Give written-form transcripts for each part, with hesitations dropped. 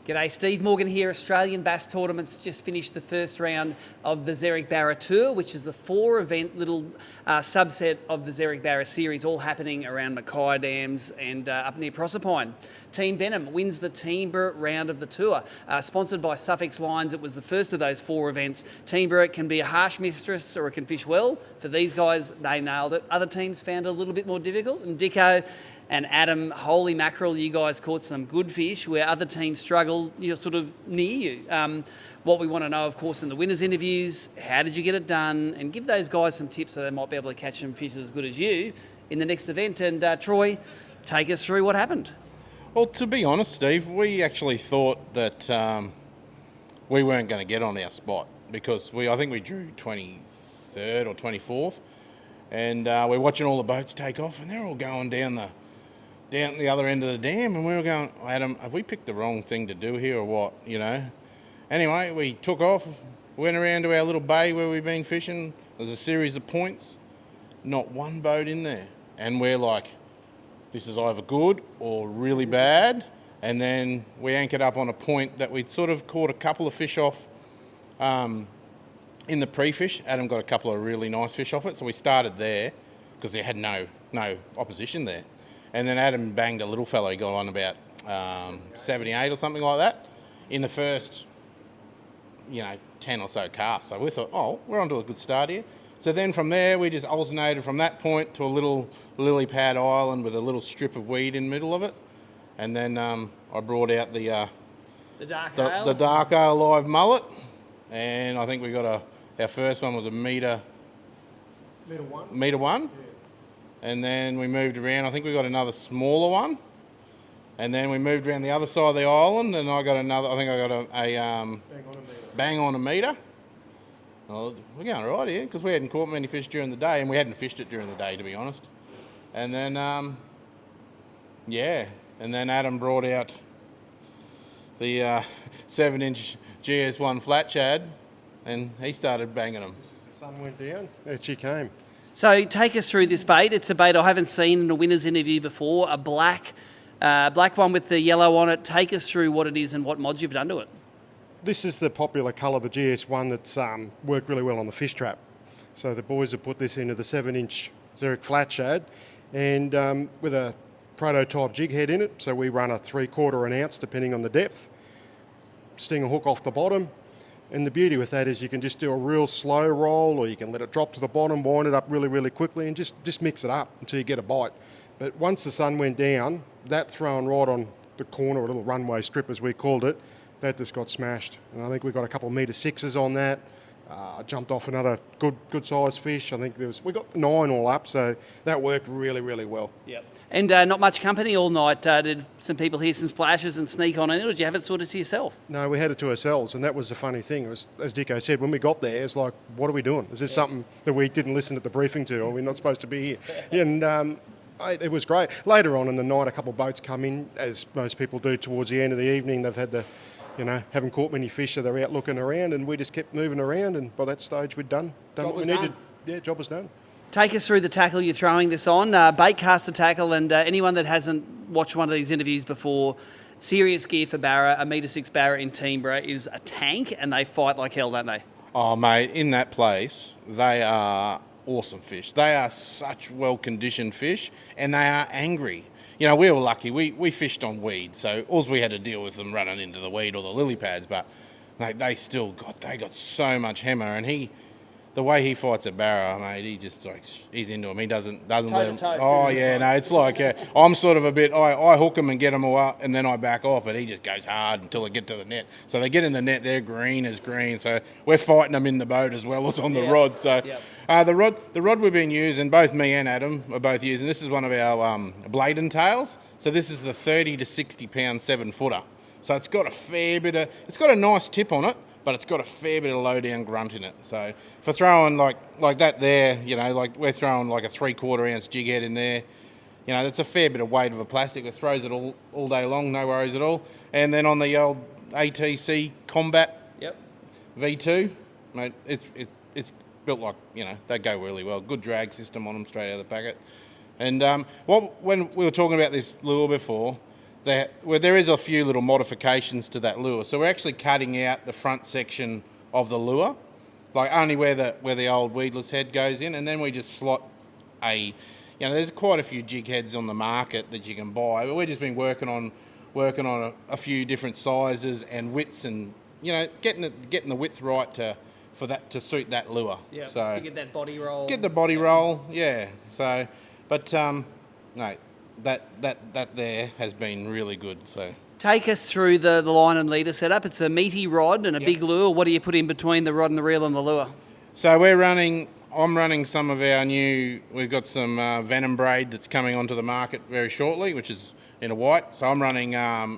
G'day, Steve Morgan here. Australian Bass Tournaments just finished the first round of the BARRA Tour, which is a 4-event little subset of the BARRA series, all happening around Mackay Dams and up near Proserpine. Team Venom wins the Teemburra round of the tour. Sponsored by Suffix Lines, it was the first of those 4 events. Teemburra can be a harsh mistress or it can fish well. For these guys, they nailed it. Other teams found it a little bit more difficult, and Dicko and Adam, holy mackerel, you guys caught some good fish where other teams struggle, you're sort of near you. What we want to know, of course, in the winners' interviews, how did you get it done? And give those guys some tips so they might be able to catch some fish as good as you in the next event. And Troy, take us through what happened. Well, to be honest, Steve, we actually thought that we weren't going to get on our spot because I think we drew 23rd or 24th, and we're watching all the boats take off, and they're all going down the other end of the dam, and we were going, Adam, have we picked the wrong thing to do here or what, you know? Anyway, we took off, went around to our little bay where we've been fishing. There's a series of points, not one boat in there. And we're like, this is either good or really bad. And then we anchored up on a point that we'd sort of caught a couple of fish off in the pre-fish. Adam got a couple of really nice fish off it, so we started there because they had no opposition there. And then Adam banged a little fella. He got on about 78 or something like that in the first, 10 or so casts. So we thought, oh, we're onto a good start here. So then from there, we just alternated from that point to a little lily pad island with a little strip of weed in the middle of it. And then I brought out the dark ale live mullet. And I think we got our first one was a metre one. Yeah. And then we moved around. I think we got another smaller one. And then we moved around the other side of the island, and I got another. I think I got a bang on a metre. Well, we're going right here because we hadn't caught many fish during the day, and we hadn't fished it during the day, to be honest. And then, and then Adam brought out the 7-inch GS1 flat shad, and he started banging them. The sun went down, there she came. So take us through this bait. It's a bait I haven't seen in a winner's interview before, a black one with the yellow on it. Take us through what it is and what mods you've done to it. This is the popular colour, the GS1, that's worked really well on the fish trap. So the boys have put this into the 7-inch Xeric flat shad, and with a prototype jig head in it, so we run a 3/4 an ounce depending on the depth, sting a hook off the bottom. And the beauty with that is you can just do a real slow roll, or you can let it drop to the bottom, wind it up really, really quickly, and just mix it up until you get a bite. But once the sun went down, that thrown right on the corner, a little runway strip as we called it, that just got smashed. And I think we got a couple of metre 6s on that. I jumped off another good sized fish. I think we got 9 all up, so that worked really, really well. Yep. And not much company all night. Did some people hear some splashes and sneak on in, or did you have it sorted to yourself? No, we had it to ourselves, and that was the funny thing. It was, as Dicko said, when we got there, it was like, what are we doing? Is this something that we didn't listen at the briefing to, or we're not supposed to be here? And it was great. Later on in the night, a couple of boats come in, as most people do towards the end of the evening. They've had haven't caught many fish, so they're out looking around, and we just kept moving around, and by that stage we'd done what we needed. Yeah, job was done. Take us through the tackle you're throwing this on, bait caster tackle, and anyone that hasn't watched one of these interviews before, serious gear for BARRA, a metre 6 BARRA in Teemburra is a tank, and they fight like hell, don't they? Oh, mate, in that place, they are awesome fish. They are such well-conditioned fish, and they are angry. We were lucky. We fished on weed, so all we had to deal with them running into the weed or the lily pads, but mate, they got so much hammer, and the way he fights at BARRA, mate, he just he's into him. He doesn't let him. Oh yeah, no, it's like I'm sort of a bit. I hook him and get him away, and then I back off, but he just goes hard until they get to the net. So they get in the net, they're green as green. So we're fighting them in the boat as well as on the rod. So the rod we've been using, both me and Adam are both using. This is one of our Bladen tails. So this is the 30 to 60 pound 7-footer. So it's got a fair bit of. It's got a nice tip on it, but it's got a fair bit of low down grunt in it. So for throwing like that there, like we're throwing like a 3/4 ounce jig head in there, that's a fair bit of weight of a plastic. It throws it all day long, no worries at all. And then on the old ATC Combat V2, mate, it's built like, they go really well. Good drag system on them straight out of the packet. And when we were talking about this lure before, where there is a few little modifications to that lure. So we're actually cutting out the front section of the lure, like only where the old weedless head goes in, and then we just slot there's quite a few jig heads on the market that you can buy, but we've just been working on a few different sizes and widths, and getting the width right to suit that lure. Yeah. So to get that body roll. get the body roll, yeah. So, but no, that there has been really good. So Take us through the line and leader setup. It's a meaty rod and a big lure. What do you put in between the rod and the reel and the lure? so I'm running some of our we've got some Venom braid that's coming onto the market very shortly, which is in a white. So I'm running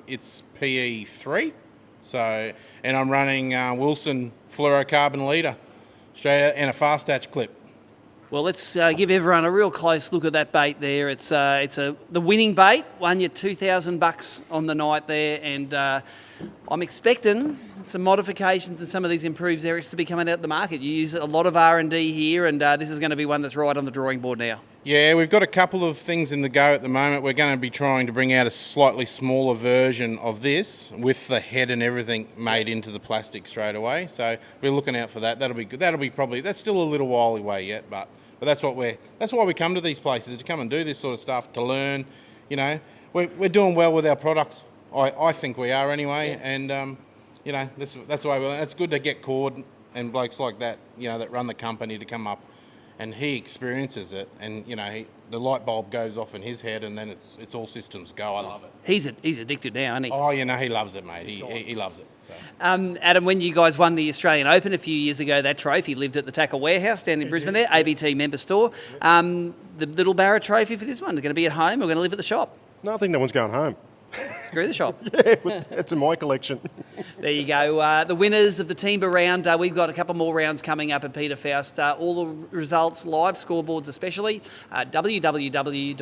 it's PE3. So, and I'm running Wilson fluorocarbon leader, straight out, and a fast hatch clip. Well, let's give everyone a real close look at that bait there. It's the winning bait. Won you $2,000 on the night there, and I'm expecting some modifications and some of these improved Zerics to be coming out of the market. You use a lot of R&D here, and this is going to be one that's right on the drawing board now. Yeah, we've got a couple of things in the go at the moment. We're going to be trying to bring out a slightly smaller version of this with the head and everything made into the plastic straight away. So we're looking out for that. That'll be good. That's still a little while away yet, but that's why we come to these places, to come and do this sort of stuff, to learn. We're doing well with our products. I think we are anyway, and that's why it's good to get Cord and blokes like that, that run the company, to come up, and he experiences it, and the light bulb goes off in his head, and then it's all systems go. I love it. He's addicted now, isn't he? Oh, he loves it, mate. He loves it. So. Adam, when you guys won the Australian Open a few years ago, that trophy lived at the Tackle Warehouse down in Brisbane there, ABT member store. The little Barra trophy for this one is going to be at home or going to live at the shop? No, I think no one's going home. Screw the shop. Yeah, it's in my collection. There you go. The winners of the Teemburra round. We've got a couple more rounds coming up at Peter Faust. All the results, live scoreboards especially, www.abt.org.au.